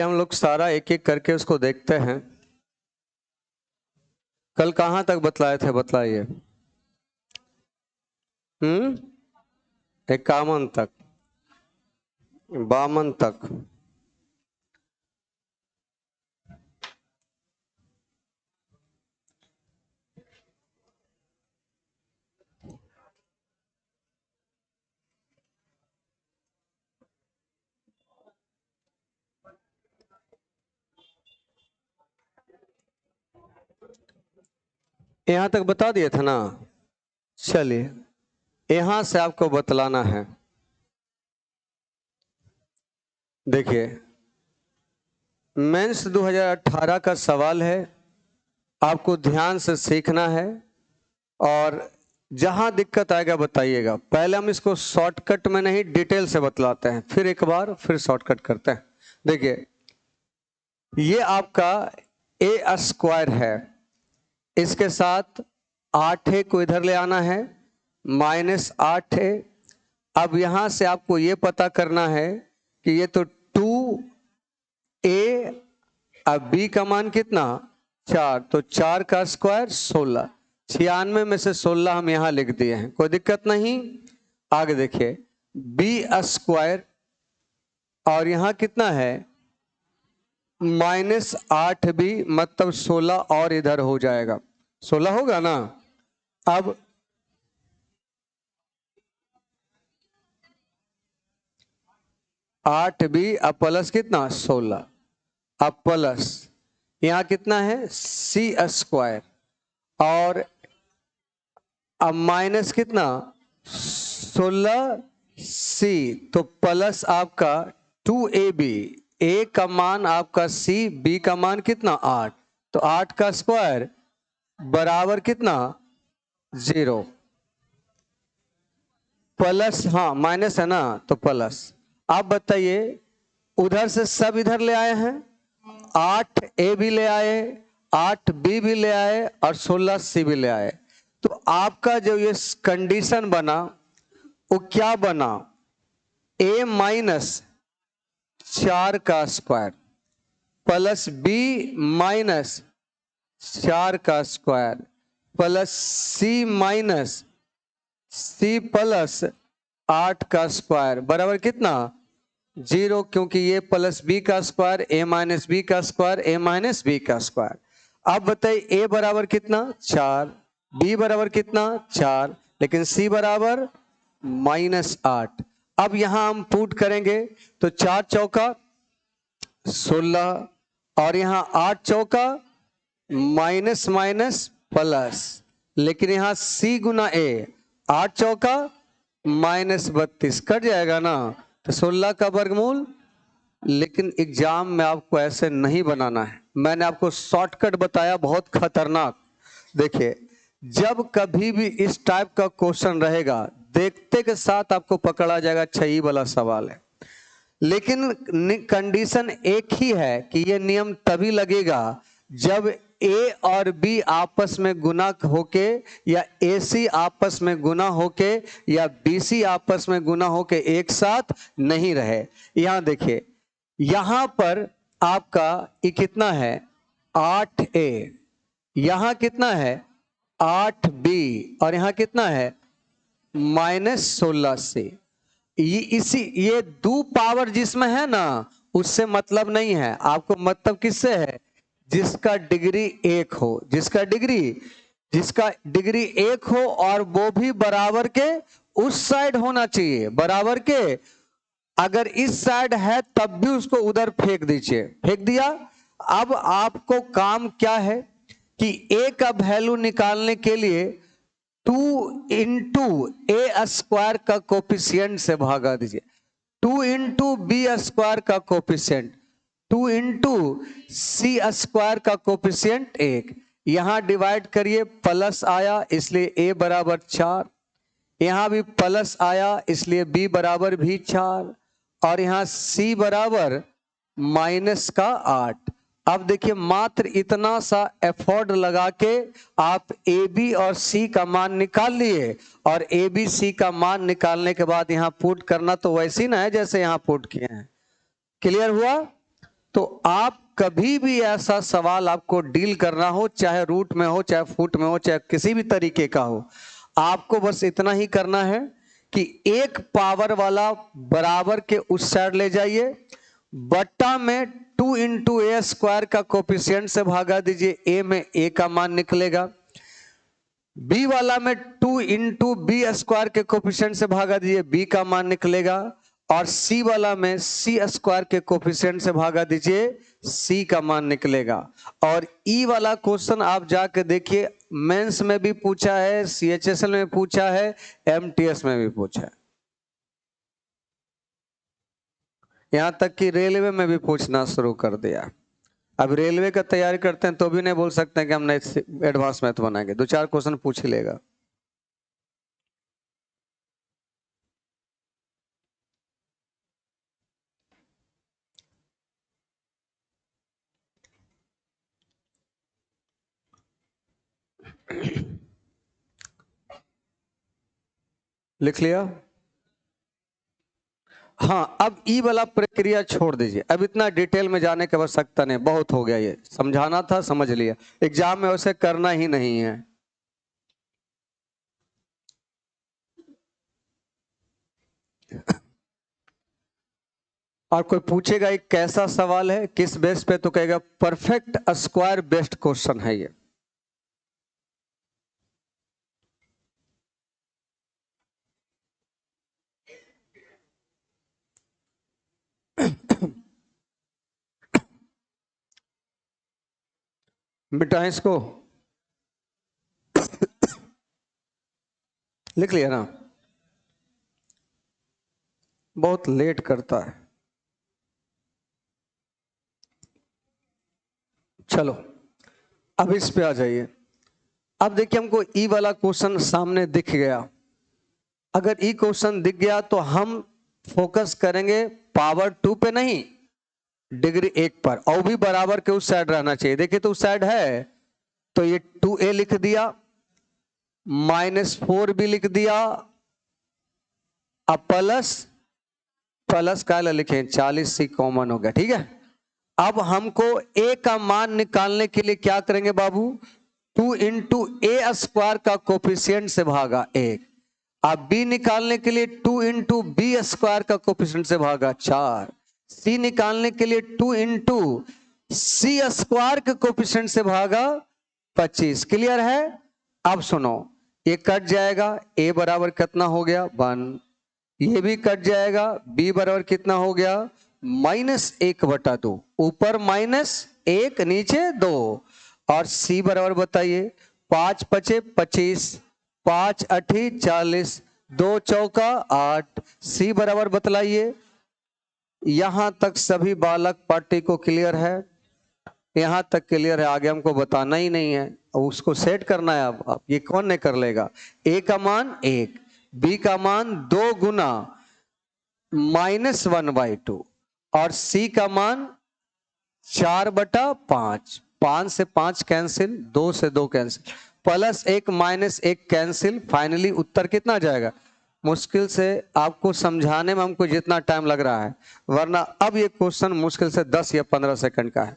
हम लोग सारा एक एक करके उसको देखते हैं। कल कहाँ तक बतलाए थे, बतलाइए। 51 तक, 52 तक। यहां तक बता दिए थे ना। चलिए यहां से आपको बतलाना है। देखिए मेंस 2018 का सवाल है, आपको ध्यान से सीखना है और जहां दिक्कत आएगा बताइएगा। पहले हम इसको शॉर्टकट में नहीं डिटेल से बतलाते हैं, फिर एक बार फिर शॉर्टकट करते हैं। देखिए ये आपका ए स्क्वायर है, इसके साथ 8a को इधर ले आना है, -8a। अब यहां से आपको ये पता करना है कि ये तो 2a, अब b का मान कितना 4, तो 4 का स्क्वायर 16। 96 में से 16 हम यहां लिख दिए हैं, कोई दिक्कत नहीं। आगे देखिए b स्क्वायर और यहां कितना है -8b, मतलब 16 और इधर हो जाएगा, 16 होगा ना। अब आठ बी अब प्लस कितना 16, अब प्लस यहां कितना है सी स्क्वायर और अब माइनस कितना 16 सी, तो प्लस आपका 2ab, ए का मान आपका सी, बी का मान कितना 8, तो 8 का स्क्वायर बराबर कितना 0, प्लस, हाँ माइनस है ना तो प्लस। आप बताइए उधर से सब इधर ले आए हैं, 8a भी ले आए, 8b भी ले आए और 16c भी ले आए, तो आपका जो ये कंडीशन बना वो क्या बना, a माइनस 4 का स्क्वायर प्लस b माइनस 4 का square plus c minus c plus 8 का स्क्वायर बराबर कितना 0, क्योंकि ये प्लस b का स्क्वायर a माइनस बी का स्क्वायर a माइनस बी का स्क्वायर। अब बताइए a बराबर कितना 4, b बराबर कितना 4, लेकिन c बराबर -8। अब यहां हम पुट करेंगे तो 4 चौका 16 और यहां 8 चौका माइनस माइनस प्लस, लेकिन यहां c गुना a, 8 चौका -32 कट जाएगा ना, तो 16 का वर्गमूल। लेकिन एग्जाम में आपको ऐसे नहीं बनाना है, मैंने आपको शॉर्टकट बताया, बहुत खतरनाक। देखिए जब कभी भी इस टाइप का क्वेश्चन रहेगा, देखते के साथ आपको पकड़ा जाएगा अच्छा ये वाला सवाल है, लेकिन कंडीशन एक ही है कि ये नियम तभी लगेगा जब ए और बी आपस में गुना होके या ए सी आपस में गुना होके या बी सी आपस में गुना होके एक साथ नहीं रहे। यहां देखिए यहां पर आपका ये कितना है 8a, यहां कितना है 8b और यहां कितना है -16 से। ये दो पावर जिसमें है ना उससे मतलब नहीं है, आपको मतलब किससे है जिसका डिग्री 1 हो, जिसका डिग्री 1 हो और वो भी बराबर के उस साइड होना चाहिए, बराबर के। अगर इस साइड है तब भी उसको उधर फेंक दीजिए, फेंक दिया। अब आपको काम क्या है कि ए का वैल्यू निकालने के लिए 2 इंटू ए स्क्वायर का कोफिशिएंट से भागा दीजिए, 2 इंटू बी स्क्वायर का कोफिशिएंट, 2 इंटू सी स्क्वायर का कोफिशिएंट 1, यहां डिवाइड करिए प्लस आया इसलिए ए बराबर 4, यहां भी प्लस आया इसलिए बी बराबर भी 4 और यहां सी बराबर -8। अब देखिए मात्र इतना सा एफर्ट लगा के आप ए बी और सी का मान निकाल लिए, और ए बी सी का मान निकालने के बाद यहां पुट करना तो वैसी ना है जैसे यहां पुट किए हैं। क्लियर हुआ। तो आप कभी भी ऐसा सवाल आपको डील करना हो, चाहे रूट में हो, चाहे फुट में हो, चाहे किसी भी तरीके का हो, आपको बस इतना ही करना है कि एक पावर वाला बराबर के उस साइड ले जाइए, बट्टा में 2 × a² का कोफिशिएंट से भागा दीजिए, ए में ए का मान निकलेगा, बी वाला में 2 × b² के कोफिशिएंट से भागा दीजिए, बी का मान निकलेगा, और सी वाला में c² के कोफिशिएंट से भागा दीजिए, सी का मान निकलेगा। और ई वाला क्वेश्चन आप जाके देखिए, मेंस में भी पूछा है, CHSL में पूछा है, MTS में भी पूछा है, यहां तक कि रेलवे में भी पूछना शुरू कर दिया। अब रेलवे का तैयारी करते हैं तो भी नहीं बोल सकते हैं कि हम एडवांस मैथ बनाएंगे, 2-4 क्वेश्चन पूछ ही लेगा। लिख लिया? हाँ, अब ई वाला प्रक्रिया छोड़ दीजिए, अब इतना डिटेल में जाने की आवश्यकता नहीं, बहुत हो गया, ये समझाना था, समझ लिया, एग्जाम में वैसे करना ही नहीं है। और कोई पूछेगा एक कैसा सवाल है, किस बेस पे, तो कहेगा परफेक्ट स्क्वायर बेस्ड क्वेश्चन है ये। मिटाएं इसको, लिख लिया ना? बहुत लेट करता है। चलो अब इस पे आ जाइए। अब देखिए, हमको ई वाला क्वेश्चन सामने दिख गया। अगर ई क्वेश्चन दिख गया तो हम फोकस करेंगे पावर 2 पे नहीं, डिग्री 1 पर, और भी बराबर के उस साइड रहना चाहिए। देखिए तो उस साइड है, तो ये 2a लिख दिया, -4 भी लिख दिया, अब प्लस प्लस का लिखे 40 कॉमन हो गया, ठीक है। अब हमको a का मान निकालने के लिए क्या करेंगे बाबू, 2 × a² का कोफिशिएंट से भागा 1। अब b निकालने के लिए 2 × b² का कोफिशिएंट से भागा 4। c निकालने के लिए 2 × c² के कोफिशिएंट से भागा 25। क्लियर है? अब सुनो, ये कट जाएगा, a बराबर कितना हो गया 1, ये भी कट जाएगा, b बराबर कितना हो गया -1/2, ऊपर -1 नीचे 2, और c बराबर बताइए 5 × 5 = 25, 5 × 8 = 40, 2 × 4 = 8, c बराबर बतलाइए। यहां तक सभी बालक पार्टी को क्लियर है? यहां तक क्लियर है, आगे हमको बताना ही नहीं है, उसको सेट करना है। अब ये कौन नहीं कर लेगा? a का मान 1, b का मान 2 गुना -1/2, और c का मान 4/5, 5 से 5 कैंसिल, 2 से 2 कैंसिल, +1 -1 कैंसिल, फाइनली उत्तर कितना जाएगा? मुश्किल से आपको समझाने में हमको जितना टाइम लग रहा है, वरना अब ये क्वेश्चन मुश्किल से 10 या 15 सेकंड का है।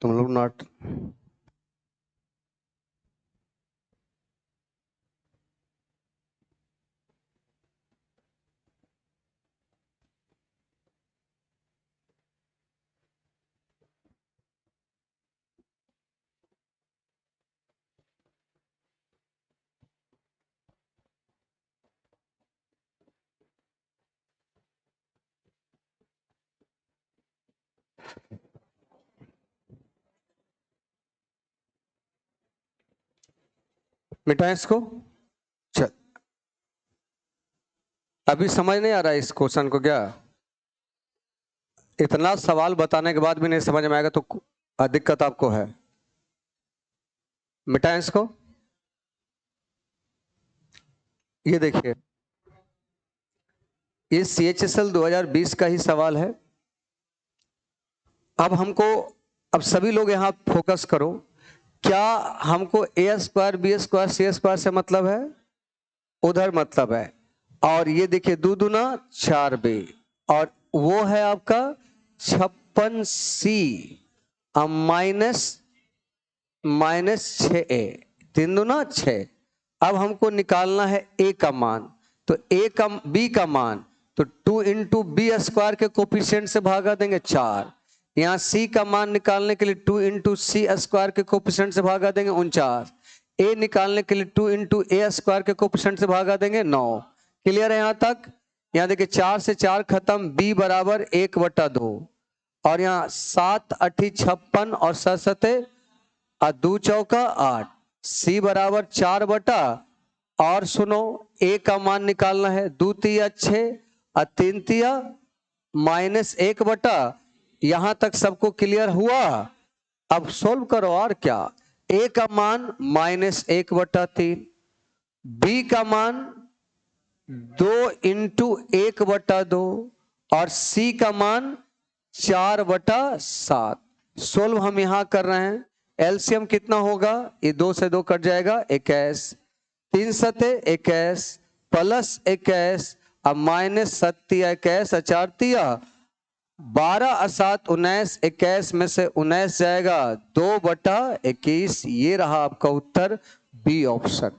तुम लोग नॉट मिटाएं इसको। चल, अभी समझ नहीं आ रहा है इस क्वेश्चन को क्या? इतना सवाल बताने के बाद भी नहीं समझ में आएगा तो दिक्कत आपको है। मिटाएं इसको। ये देखिए, ये CHSL 2020 का ही सवाल है। अब हमको, अब सभी लोग यहां फोकस करो। क्या हमको A² B² C² से मतलब है? उधर मतलब है। और ये देखिए 2 दूना 4B, और वो है आपका 56C माइनस 6A, 3 दूना 6। अब हमको निकालना है A का मान, तो B का मान, तो 2 इंटू B² के कोफिशिएंट से भागा देंगे 4। यहाँ C का मान निकालने के लिए 2 इंटू C² के कोफिशिएंट से भागा देंगे 49। A निकालने के लिए 2 इंटू A² के कोफिशिएंट से भागा देंगे 9। क्लियर है यहाँ तक? यहाँ देखिए 4 से 4 खत्म, B बराबर 1/2, और यहाँ 7 8 56 और 7 7 2 चौका 8, C बराबर 4 और सुनो A का मान निकालना है, 2 तिया 6 और 3 तिया -1। यहां तक सबको क्लियर हुआ? अब सोल्व करो। और क्या, A का मान -1/3, B का मान 2 इंटू 1/2 और C का मान 4/7। सोल्व हम यहां कर रहे हैं। एलसीएम कितना होगा? ये 2 से 2 कट जाएगा, 21, 3 सते 21 प्लस 21 और -7 21 और 4 तिया 12 और 7 19, 21 में से 19 जाएगा 2/21। ये रहा आपका उत्तर, बी ऑप्शन।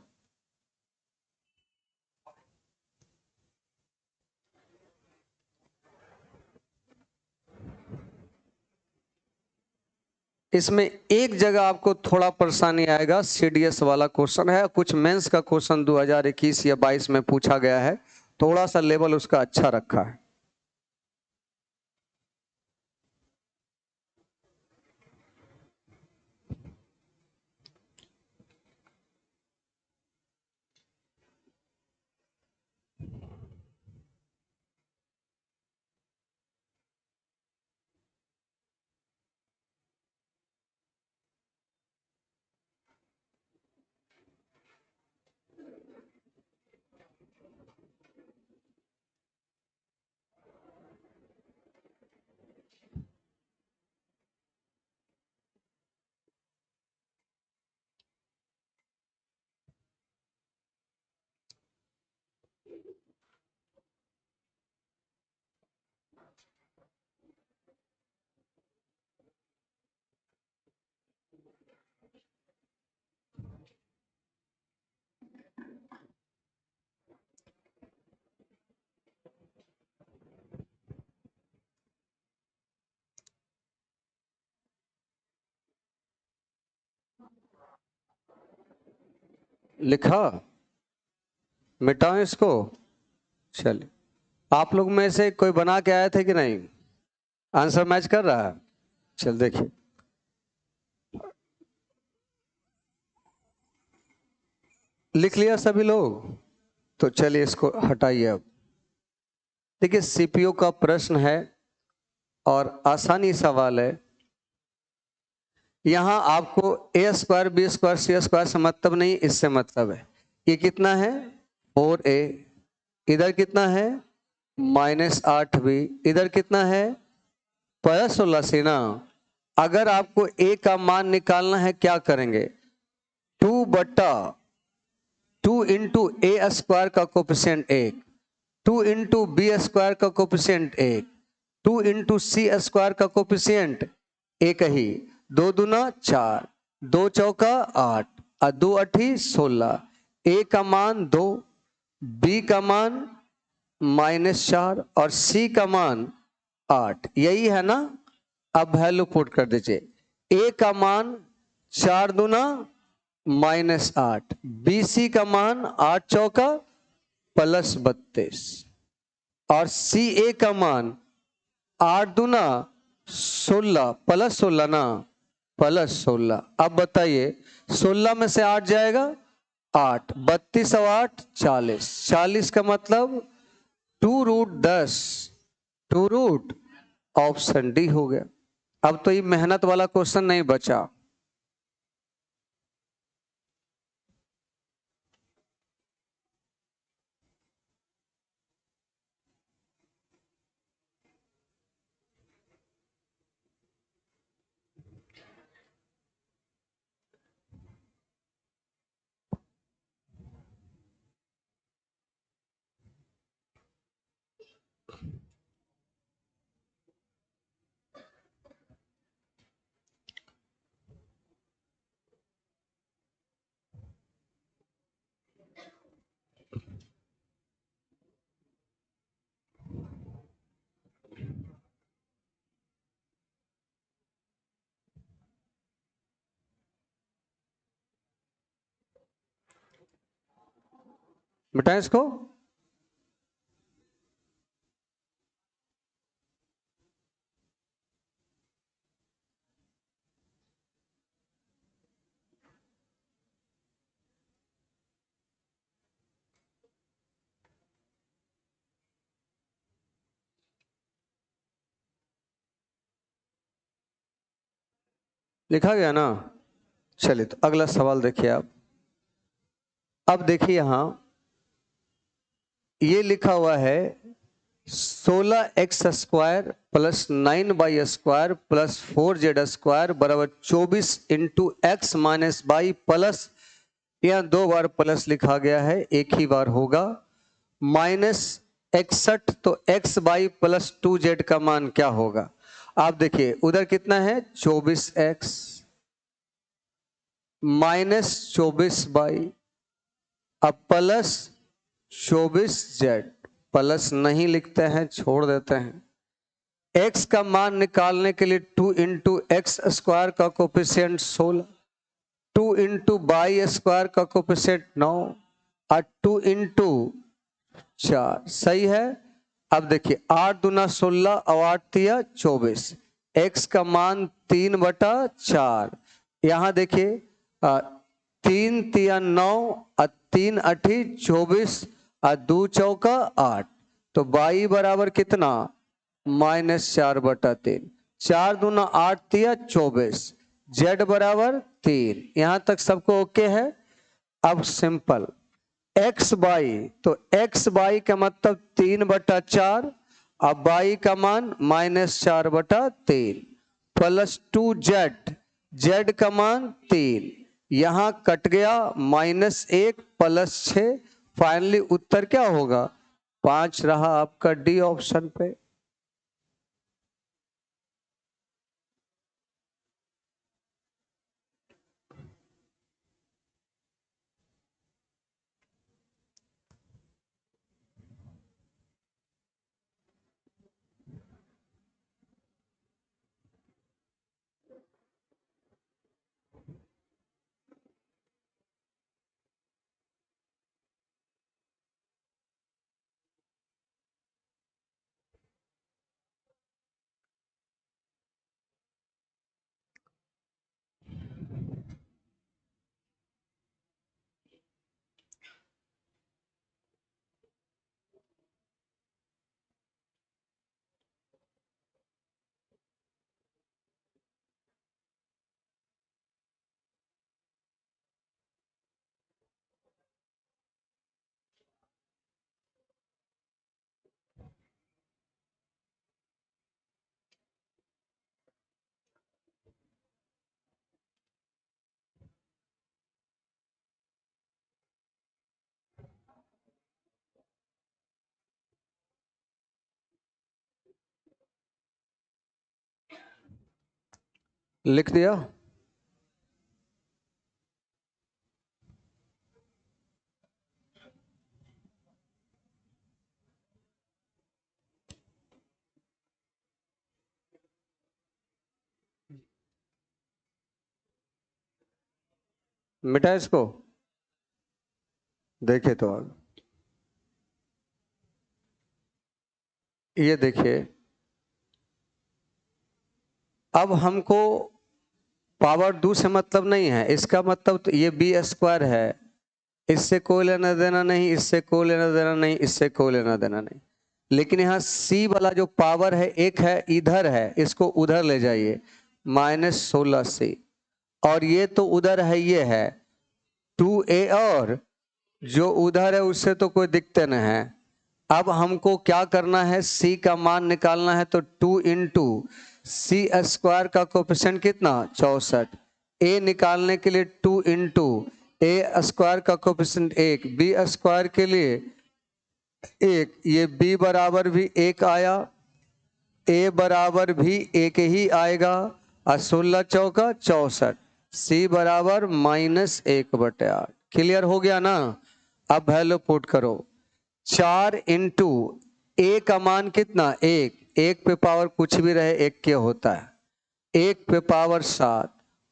इसमें एक जगह आपको थोड़ा परेशानी आएगा, CDS वाला क्वेश्चन है, कुछ मेंस का क्वेश्चन 2021 या 22 में पूछा गया है, थोड़ा सा लेवल उसका अच्छा रखा है। लिखा, मिटाओ इसको। चलिए, आप लोग में से कोई बना के आए थे कि नहीं? आंसर मैच कर रहा है? चल देखिए, लिख लिया सभी लोग? तो चलिए इसको हटाइए। अब देखिए, सीपीओ का प्रश्न है और आसानी सवाल है। यहां आपको A² B² C² से मतलब नहीं, इससे मतलब है। ये कितना है? 4A। इधर कितना है? -8B। इधर कितना है? +16 ना। अगर आपको A का मान निकालना है, क्या करेंगे? 2 इंटू A² का कोफिशिएंट 1, 2 इंटू B² का कोफिशिएंट 1, 2 इंटू C² का कोफिशिएंट 1 ही, 2 दूना 4, 2 चौका 8 और 2 8 16। A का मान 2, B का मान -4 और C का मान 8। यही है ना? अब वैल्यू पुट कर दीजिए। A का मान 4 दूना -8, BC का मान 8 चौका +32 और CA का मान 8 दूना 16 प्लस 16 ना, प्लस 16। अब बताइए 16 में से 8 जाएगा 8, 32 और 8 40, 40 का मतलब 2√10, 2 रूट, ऑप्शन डी हो गया। अब तो ये मेहनत वाला क्वेश्चन नहीं बचा। बेटा इसको लिखा गया ना। चलिए तो अगला सवाल देखिए आप। अब देखिए यहां ये लिखा हुआ है 16x² plus 9y² plus 4z² बराबर 24 into x minus y plus, यहाँ 2 बार प्लस लिखा गया है, एक ही बार होगा, माइनस 61। तो x/+2z का मान क्या होगा? आप देखिए उधर कितना है 24x माइनस 24y, अब प्लस 24z, प्लस नहीं लिखते हैं, छोड़ देते हैं। x का मान निकालने के लिए 2 × x² का कोफिशिएंट 16, 2 × y² का कोफिशिएंट 9 और 2 × 4, सही है। अब देखिए 8 दूना 16 और 8 तिया 24, x का मान 3/4। यहां देखिए 3 तिया 9 और 3 अठी 24 और 2 चौका 8, तो y बराबर कितना -4/3, 4 दूना 8 तिया 24, z बराबर 3। यहां तक सबको ओके है। अब सिंपल एक्स बाई, तो एक्स बाई का मतलब 3/4, अब बाई का मान -4/3 प्लस 2z, z का मान 3, यहां कट गया -1 प्लस 6, फाइनली उत्तर क्या होगा 5 रहा आपका डी ऑप्शन पे। लिख दिया। मिटा इसको, देखे तो अब ये देखिए अब हमको पावर 2 से मतलब नहीं है, इसका मतलब तो ये बी स्क्वायर है, इससे कोई लेना देना नहीं, इससे कोई लेना देना नहीं, इससे कोई लेना देना नहीं। लेकिन यहाँ सी वाला जो पावर है एक है इधर है, इसको उधर ले जाइए, -16c। और ये तो उधर है, ये है 2a, और जो उधर है उससे तो कोई दिक्कत नहीं है। अब हमको क्या करना है, c का मान निकालना है, तो 2 इंटू सी स्क्वायर का कोफिशिएंट कितना 64, a निकालने के लिए 2 इंटू ए स्क्वायर का कोफिशिएंट 1, बी स्क्वायर के लिए 1, ये b बराबर भी 1 आया, a बराबर भी 1 ही आएगा, और 16 चौका 64, c बराबर -1/8। क्लियर हो गया ना। अब वैल्यू पुट करो, 4 इंटू ए का मान कितना 1, 1 पे पावर कुछ भी रहे 1 के होता है, 1 पे पावर 7,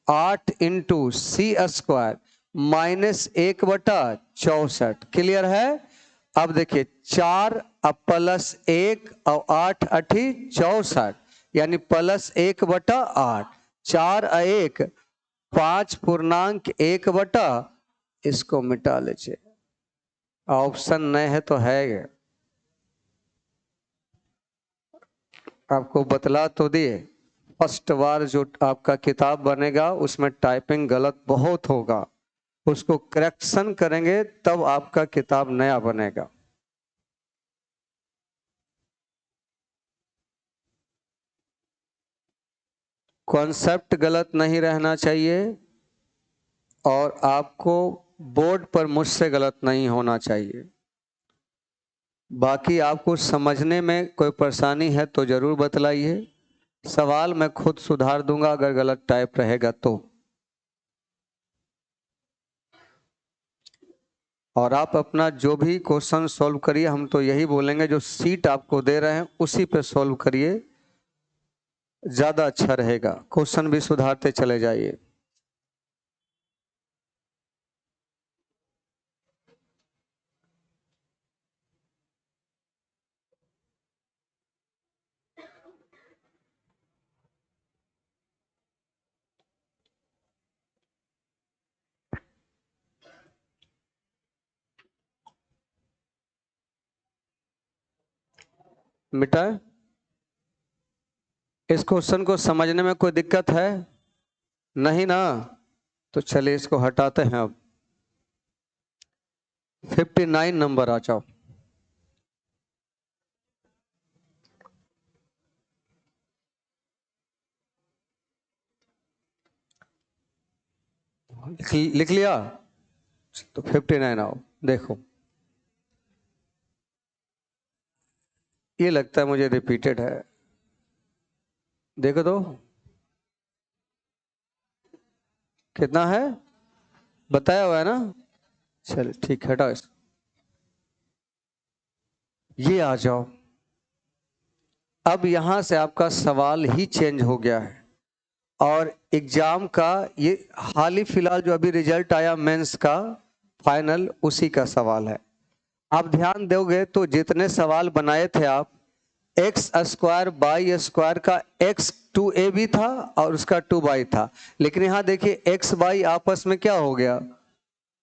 8 इंटू सी स्क्वायर -1/64। क्लियर है। अब देखिए 4 अब +1 और 8 8 64, यानी +1/8, 4 और 1 5.1/, इसको मिटा लीजिए, ऑप्शन नहीं है तो है, आपको बतला तो दिए। फर्स्ट बार जो आपका किताब बनेगा उसमें टाइपिंग गलत बहुत होगा, उसको करेक्शन करेंगे तब आपका किताब नया बनेगा। कॉन्सेप्ट गलत नहीं रहना चाहिए, और आपको बोर्ड पर मुझसे गलत नहीं होना चाहिए। बाकी आपको समझने में कोई परेशानी है तो जरूर बतलाइए, सवाल मैं खुद सुधार दूंगा अगर गलत टाइप रहेगा तो। और आप अपना जो भी क्वेश्चन सॉल्व करिए, हम तो यही बोलेंगे जो सीट आपको दे रहे हैं उसी पे सॉल्व करिए, ज़्यादा अच्छा रहेगा, क्वेश्चन भी सुधारते चले जाइए। मिटाए, इस क्वेश्चन को समझने में कोई दिक्कत है नहीं ना, तो चलिए इसको हटाते हैं। अब 59 नंबर आ जाओ। लिख लिया, तो 59 आओ। देखो ये लगता है मुझे रिपीटेड है, देखो तो कितना है, बताया हुआ है ना। चल ठीक है, हटाओ इसको। ये आ जाओ। अब यहां से आपका सवाल ही चेंज हो गया है, और एग्जाम का ये हाल ही फिलहाल जो अभी रिजल्ट आया मेंस का फाइनल, उसी का सवाल है। आप ध्यान दोगे तो जितने सवाल बनाए थे आप, एक्स स्क्वायर बाई स्क्वायर का x 2ab था और उसका 2y था, लेकिन यहाँ देखिए x बाई आपस में क्या हो गया,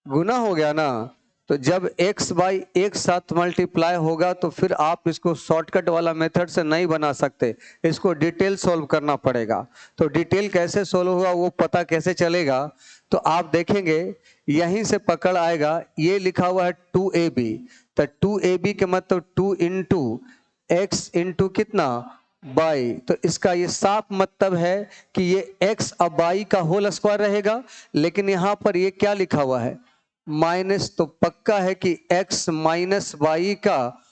गुना हो गया ना। तो जब x बाई एक साथ मल्टीप्लाई होगा तो फिर आप इसको शॉर्टकट वाला मेथड से नहीं बना सकते, इसको डिटेल सॉल्व करना पड़ेगा। तो डिटेल कैसे सॉल्व होगा वो पता कैसे चलेगा, तो आप देखेंगे यहीं से पकड़ आएगा। ये लिखा हुआ है 2ab, तो 2ab के मतलब 2 इंटू एक्स इंटू कितना बाई, तो इसका ये साफ मतलब है कि ये x अब बाई का होल स्क्वायर रहेगा। लेकिन यहाँ पर ये क्या लिखा हुआ है माइनस, तो पक्का है कि x माइनस बाई का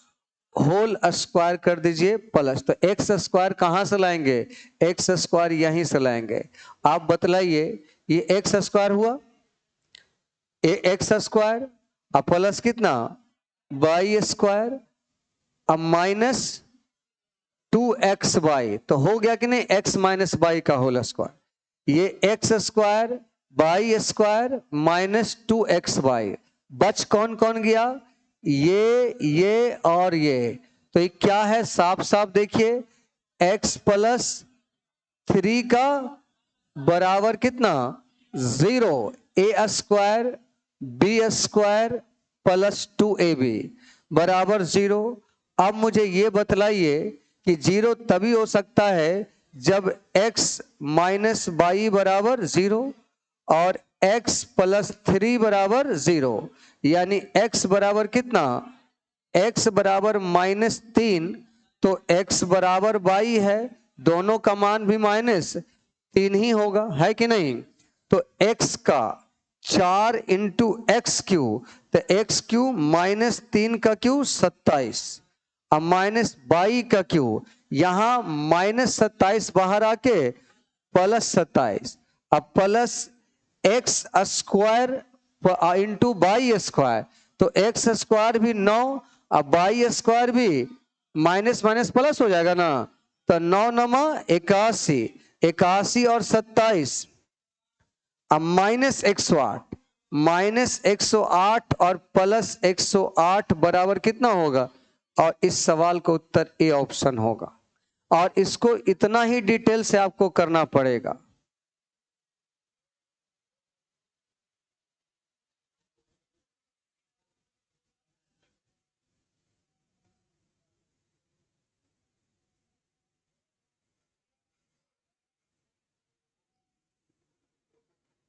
होल स्क्वायर कर दीजिए प्लस, तो एक्स स्क्वायर कहाँ से लाएंगे, एक्स स्क्वायर यहीं से लाएंगे। आप बतलाइए ये एक्स स्क्वायर हुआ, ये एक्स स्क्वायर अब प्लस कितना बाई स्क्वायर, अब माइनस 2xy, तो हो गया कि नहीं x माइनस बाई का होल स्क्वायर, ये x square by square -2xy, बच कौन कौन गया, ये और ये, तो ये क्या है साफ साफ देखिए x प्लस 3 का बराबर कितना 0, a square b square plus 2ab बराबर 0। अब मुझे ये बतलाइए कि 0 तभी हो सकता है जब x माइनस बाई बराबर 0 और x प्लस 3 बराबर 0, यानी x बराबर कितना, x बराबर -3, तो x बराबर बाई है, दोनों का मान भी -3 ही होगा, है कि नहीं। तो x का 4 इंटू एक्स क्यू, तो एक्स क्यू -3 का क्यू 27, अब -22 का क्यू, यहां -27 बाहर आके +27, अब plus x square into by square, तो एक्स स्क्वायर भी 9, अब बाई स्क्वायर भी माइनस माइनस प्लस हो जाएगा ना, तो 9 नमा 81, 81 और 27, अब -108, -108 और प्लस 108 बराबर कितना होगा, और इस सवाल का उत्तर ए ऑप्शन होगा। और इसको इतना ही डिटेल से आपको करना पड़ेगा।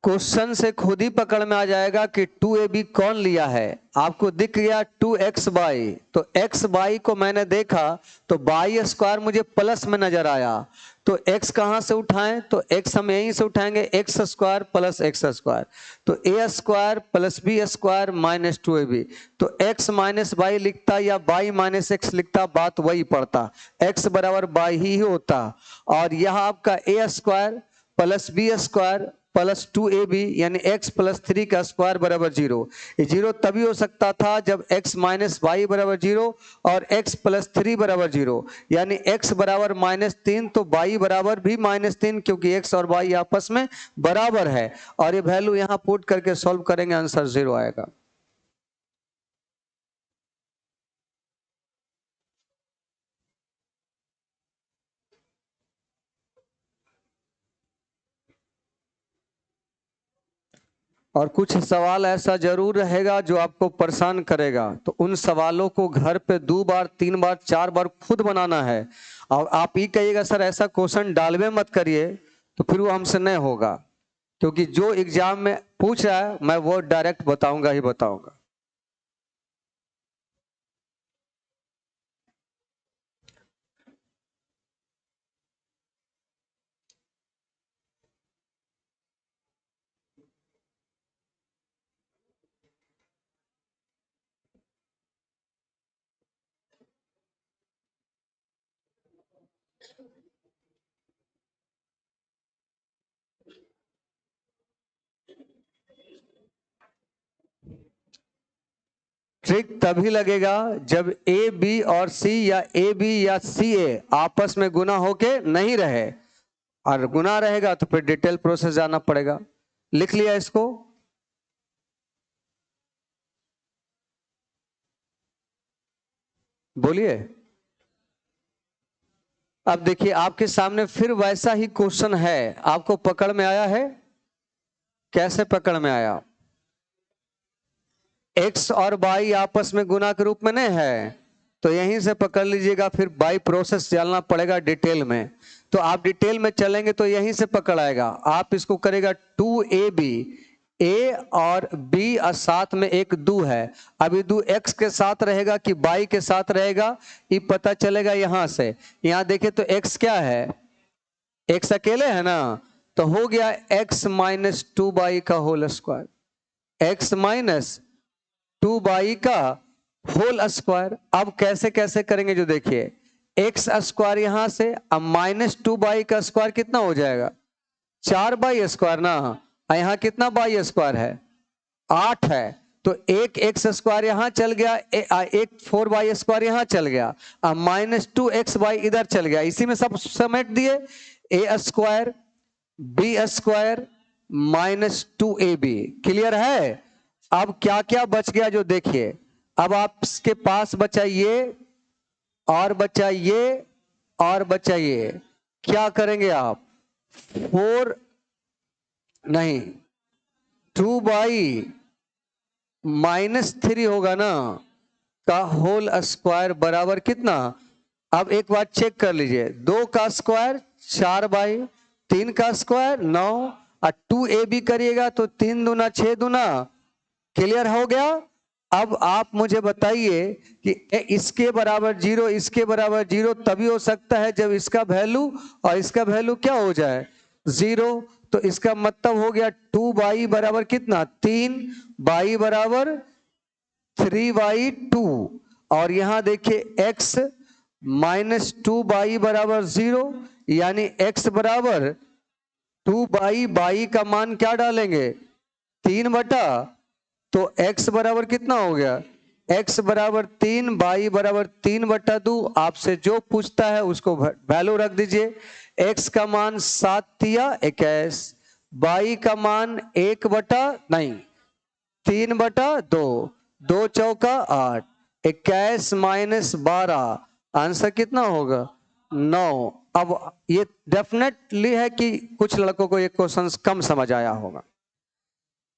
क्वेश्चन से खुद ही पकड़ में आ जाएगा कि 2ab कौन लिया है। आपको दिख गया 2x बाई, तो x बाई को मैंने देखा तो बाई स्क्वायर मुझे प्लस में नजर आया, तो x कहां से उठाएं, तो x हम यहीं से उठाएंगे, x square plus x square, तो a square plus b square minus 2ab, तो x माइनस बाई लिखता या बाई माइनस एक्स लिखता, बात वही पड़ता, x बराबर बाई ही होता। और यह आपका a square plus b square plus 2ab यानी x प्लस 3 का स्क्वायर बराबर 0। ये 0 तभी हो सकता था जब x माइनस बाई बराबर 0 और x प्लस 3 बराबर 0, यानी x बराबर -3 तो बाई बराबर भी -3, क्योंकि x और बाई आपस में बराबर है। और ये वैल्यू यहां पुट करके सॉल्व करेंगे, आंसर 0 आएगा। और कुछ सवाल ऐसा जरूर रहेगा जो आपको परेशान करेगा, तो उन सवालों को घर पे 2 बार 3 बार 4 बार खुद बनाना है। और आप ही कहिएगा सर ऐसा क्वेश्चन डालवे मत करिए, तो फिर वो हमसे नहीं होगा, क्योंकि जो एग्जाम में पूछ रहा है मैं वो डायरेक्ट बताऊंगा ही बताऊंगा। ट्रिक तभी लगेगा जब ए बी और सी या ए बी या सी ए आपस में गुना होके नहीं रहे, और गुना रहेगा तो फिर डिटेल प्रोसेस जाना पड़ेगा। लिख लिया इसको। बोलिए। अब देखिए आपके सामने फिर वैसा ही क्वेश्चन है, आपको पकड़ में आया है। कैसे पकड़ में आया, एक्स और बाई आपस में गुना के रूप में नहीं है, तो यहीं से पकड़ लीजिएगा, फिर बाई प्रोसेस चलना पड़ेगा डिटेल में। तो आप डिटेल में चलेंगे तो यहीं से पकड़ आएगा। आप इसको करेगा 2ab, ए और बी और साथ में एक दू है, अभी दू एक्स के साथ रहेगा कि बाई के साथ रहेगा, ये पता चलेगा यहां से। यहां देखे तो एक्स क्या है, एक्स अकेले है ना, तो हो गया एक्स माइनस 2 का होल स्क्वायर, एक्स माइनस 2 का होल स्क्वायर। अब कैसे कैसे करेंगे जो देखिए, एक्स स्क्वायर यहां से, अब -2 का स्क्वायर कितना हो जाएगा, 4 स्क्वायर ना, यहां कितना बाई स्क्वायर है, 8 है, तो एक एक्स स्क्वायर यहां चल गया, एक 4 स्क्वायर यहां चल गया, अब -2x इधर चल गया, इसी में सब समेट दिए, a square b square -2ab। क्लियर है। अब क्या क्या बच गया जो देखिए, अब आपके पास बचा ये और बचा ये और बचा ये, क्या करेंगे आप, 4 नहीं, 2/-3 होगा ना, का होल स्क्वायर बराबर कितना। अब एक बात चेक कर लीजिए, 2 का स्क्वायर 4/, 3 का स्क्वायर 9, और 2ab करिएगा तो 3 दूना 6 दूना। क्लियर हो गया। अब आप मुझे बताइए कि इसके बराबर 0, इसके बराबर 0 तभी हो सकता है जब इसका वैल्यू और इसका वैल्यू क्या हो जाए, 0। तो इसका मतलब हो गया 2/, बराबर कितना, 3, बाई बराबर 3/2। और यहां देखिए x -2/, बराबर 0, यानी x बराबर 2/, का मान क्या डालेंगे, 3/, तो x बराबर कितना हो गया, x बराबर 3, y बराबर 3/2। आपसे जो पूछता है उसको वैल्यू रख दीजिए। x का मान 7 या 21, y का मान 3/2, 2 चौका 8, 21 - 12, आंसर कितना होगा, 9। अब ये डेफिनेटली है कि कुछ लड़कों को ये क्वेश्चन कम समझ आया होगा,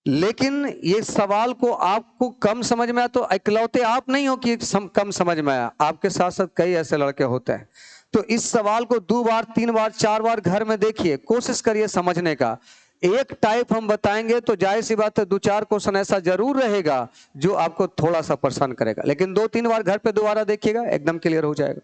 लेकिन ये सवाल को आपको कम समझ में आया तो इकलौते आप नहीं हो कि कम समझ में आया, आपके साथ साथ कई ऐसे लड़के होते हैं। तो इस सवाल को 2 बार 3 बार 4 बार घर में देखिए, कोशिश करिए समझने का। एक टाइप हम बताएंगे तो जाहिर सी बात है 2-4 क्वेश्चन ऐसा जरूर रहेगा जो आपको थोड़ा सा परेशान करेगा, लेकिन 2-3 बार घर पे दोबारा देखिएगा, एकदम क्लियर हो जाएगा।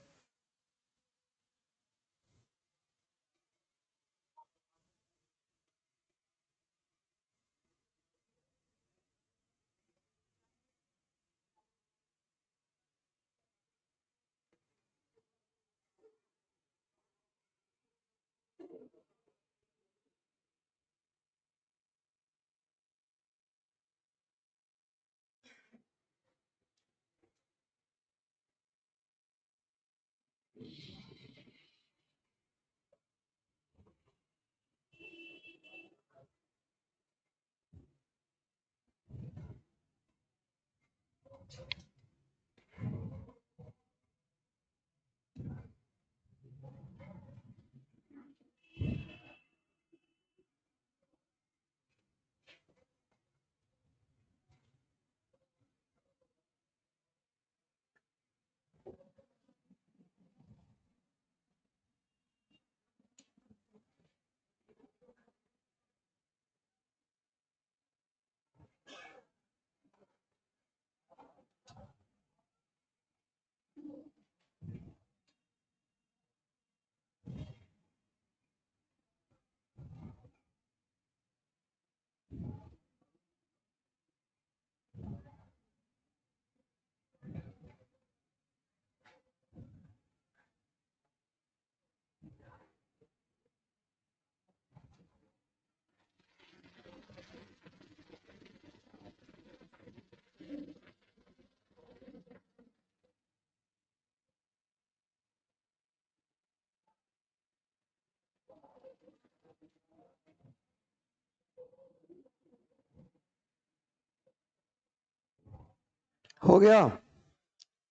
हो गया,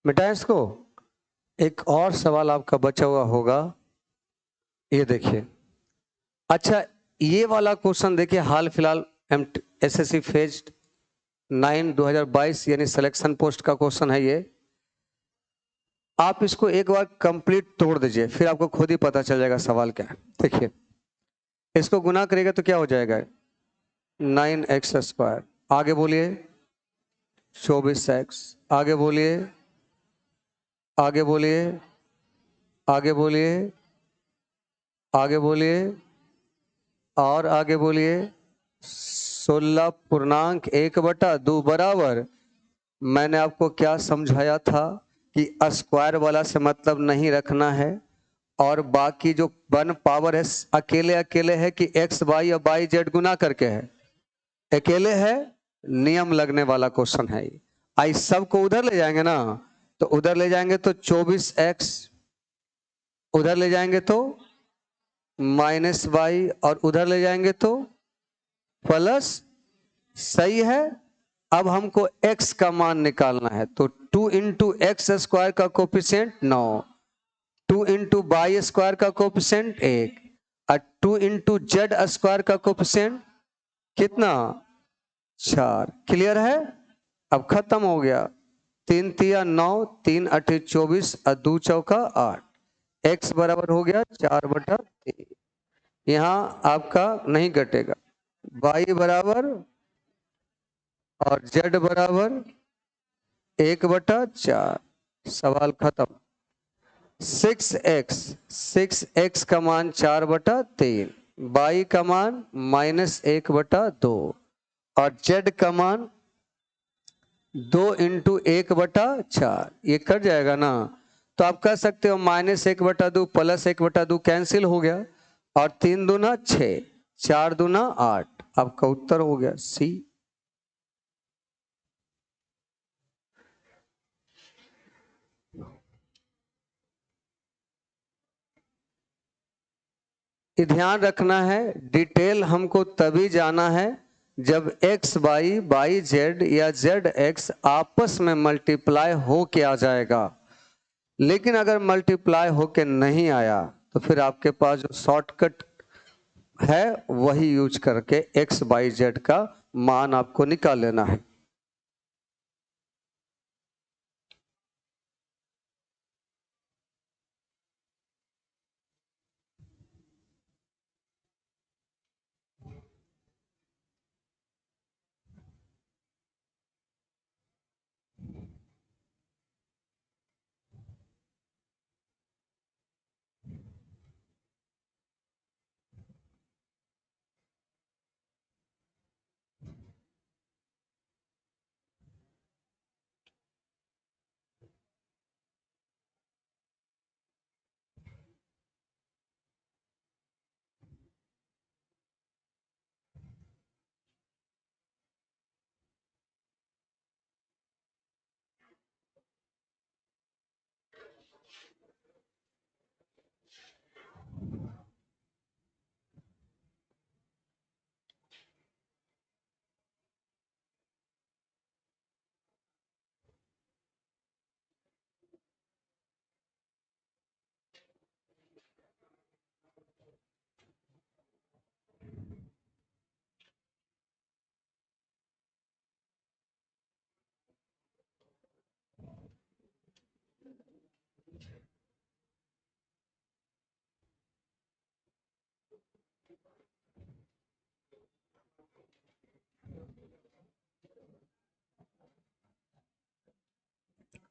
मिटाएं इसको। एक और सवाल आपका बचा हुआ होगा, ये देखिए। अच्छा, ये वाला क्वेश्चन देखिए, हाल फिलहाल एसएससी फेज 9 2022 यानी सिलेक्शन पोस्ट का क्वेश्चन है ये। आप इसको एक बार कंप्लीट तोड़ दीजिए, फिर आपको खुद ही पता चल जाएगा सवाल क्या है। देखिए, इसको गुना करेगा तो क्या हो जाएगा, 9x²। आगे बोलिए 24x, आगे बोलिए, आगे बोलिए, आगे बोलिए, आगे बोलिए, और आगे बोलिए 16.1/2 बराबर। मैंने आपको क्या समझाया था कि स्क्वायर वाला से मतलब नहीं रखना है, और बाकी जो 1 पावर है अकेले अकेले है कि x y और y z गुना करके है, अकेले है, नियम लगने वाला क्वेश्चन है ये। आई सबको उधर ले जाएंगे ना, तो उधर ले जाएंगे तो 24x, उधर ले जाएंगे तो -y, और उधर ले जाएंगे तो प्लस। सही है। अब हमको x का मान निकालना है, तो 2 × x² का कोफिशिएंट 9, 2 × y² का कोफिशिएंट 1, और 2 इंटू जेड स्क्वायर का कोफिशिएंट कितना 4। क्लियर है? अब खत्म हो गया। 3 तिया 9, 3 8 24 और 2 चौका 8। x बराबर हो गया 4/3। यहाँ आपका नहीं घटेगा। y बराबर और z बराबर 1/4। सवाल खत्म। 6x का मान 4/3, y का मान -1/2 और z का मान 2 इंटू 1/4। ये कट जाएगा ना, तो आप कह सकते हो -1/2 प्लस 1/2 कैंसिल हो गया और 3 दूना 6, 4 दूना 8। आपका उत्तर हो गया सी। ध्यान रखना है, डिटेल हमको तभी जाना है जब x y z या z x आपस में मल्टीप्लाई हो के आ जाएगा। लेकिन अगर मल्टीप्लाई होके नहीं आया तो फिर आपके पास जो शॉर्टकट है वही यूज करके x y z का मान आपको निकाल लेना है।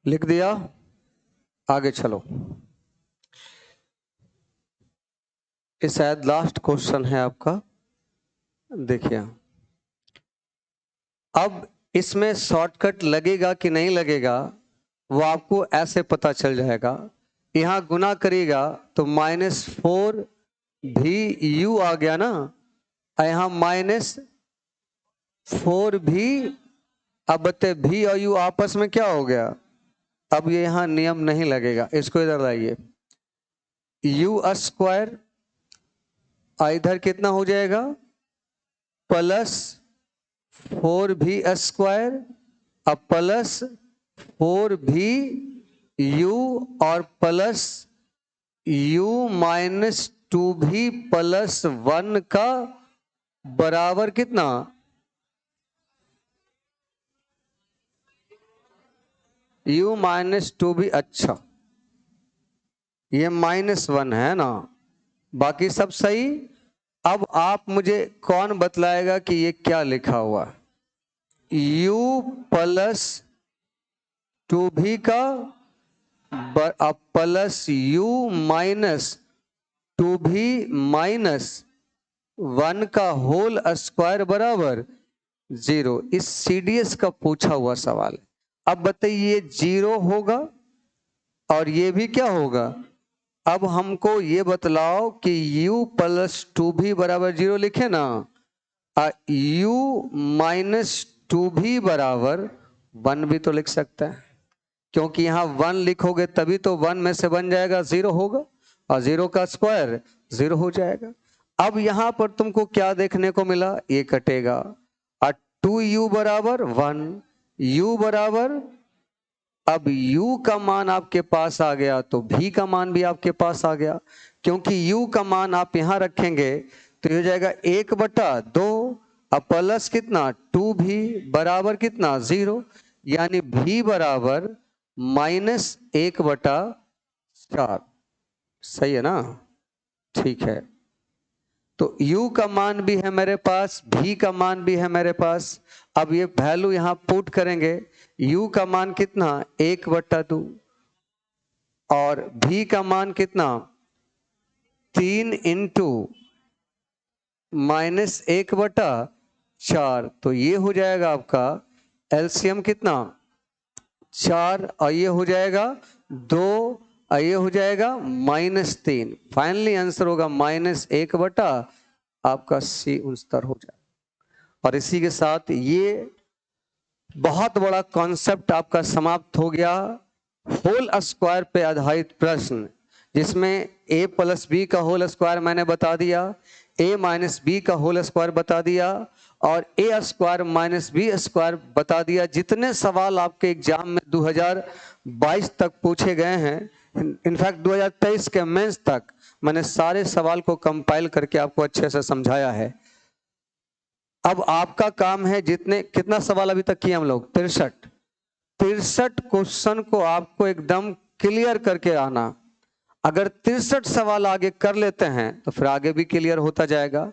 लिख दिया, आगे चलो। ये शायद लास्ट क्वेश्चन है आपका। देखिए, अब इसमें शॉर्टकट लगेगा कि नहीं लगेगा वो आपको ऐसे पता चल जाएगा। यहां गुना करेगा तो -4 भी u आ गया ना, यहाँ -4 भी। अब बते भी और u आपस में क्या हो गया? अब ये यहां नियम नहीं लगेगा, इसको इधर लाइए। u स्क्वायर इधर कितना हो जाएगा +4 भी स्क्वायर अब +4 भी u और u-2 भी +1 का बराबर कितना? u-2 भी। अच्छा, ये -1 है ना, बाकी सब सही। अब आप मुझे कौन बतलाएगा कि ये क्या लिखा हुआ? u+2 भी का +u-2 भी -1 का होल स्क्वायर बराबर 0। इस सीडीएस का पूछा हुआ सवाल है। अब बताइए 0 होगा और ये भी क्या होगा? अब हमको ये बतलाओ कि u+2 भी बराबर 0 लिखे ना, u-2 भी बराबर 1 भी तो लिख सकता है, क्योंकि यहाँ 1 लिखोगे तभी तो 1 में से बन जाएगा 0 होगा और 0 का स्क्वायर 0 हो जाएगा। अब यहाँ पर तुमको क्या देखने को मिला? ये कटेगा और 2u बराबर 1, u बराबर, अब u का मान आपके पास आ गया तो v का मान भी आपके पास आ गया। क्योंकि u का मान आप यहां रखेंगे तो ये हो जाएगा 1/2 अब प्लस कितना 2v बराबर कितना 0, यानी v बराबर -1/4। सही है ना? ठीक है, तो u का मान भी है मेरे पास, v का मान भी है मेरे पास। अब ये वैल्यू यहां पुट करेंगे, u का मान कितना 1/2 और v का मान कितना 3 इंटू -1/4, तो ये हो जाएगा आपका एलसीएम कितना 4 और ये हो जाएगा 2 और ये हो जाएगा -3। फाइनली आंसर होगा -1/, आपका सी 69 हो जाए। और इसी के साथ ये बहुत बड़ा कॉन्सेप्ट आपका समाप्त हो गया, होल स्क्वायर पे आधारित प्रश्न, जिसमें a + b का होल स्क्वायर मैंने बता दिया, a - b का होल स्क्वायर बता दिया और a² - b² बता दिया। जितने सवाल आपके एग्जाम में 2022 तक पूछे गए हैं, इनफैक्ट 2023 के मेंस तक, मैंने सारे सवाल को कंपाइल करके आपको अच्छे से समझाया है। अब आपका काम है, कितना सवाल अभी तक किए हम लोग 63 क्वेश्चन को आपको एकदम क्लियर करके आना। अगर 63 सवाल आगे कर लेते हैं तो फिर आगे भी क्लियर होता जाएगा।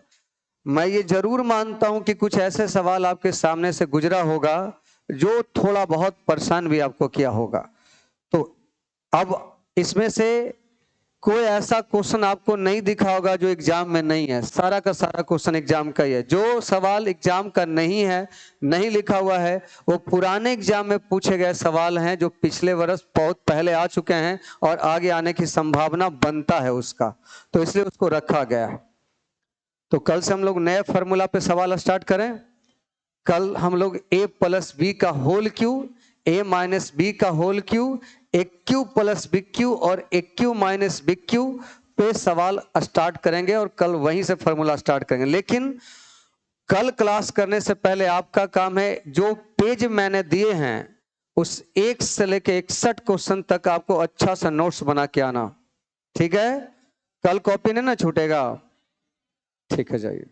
मैं ये जरूर मानता हूं कि कुछ ऐसे सवाल आपके सामने से गुजरा होगा जो थोड़ा बहुत परेशान भी आपको किया होगा। तो अब इसमें से कोई ऐसा क्वेश्चन आपको नहीं दिखा होगा जो एग्जाम में नहीं है, सारा का सारा क्वेश्चन एग्जाम का ही है। जो सवाल एग्जाम का नहीं है, नहीं लिखा हुआ है, वो पुराने एग्जाम में पूछे गए सवाल हैं जो पिछले वर्ष बहुत पहले आ चुके हैं और आगे आने की संभावना बनता है उसका, तो इसलिए उसको रखा गया है। तो कल से हम लोग नए फॉर्मूला पे सवाल स्टार्ट करें। कल हम लोग a + b का होल क्यू, a - b का होल क्यू, AQ + BQ और AQ - BQ पे सवाल स्टार्ट करेंगे और कल वहीं से फॉर्मूला स्टार्ट करेंगे। लेकिन कल क्लास करने से पहले आपका काम है, जो पेज मैंने दिए हैं उस 1 से लेके 61 क्वेश्चन तक आपको अच्छा सा नोट्स बना के आना, ठीक है? कल कॉपी नहीं ना छूटेगा, ठीक है, जाइए।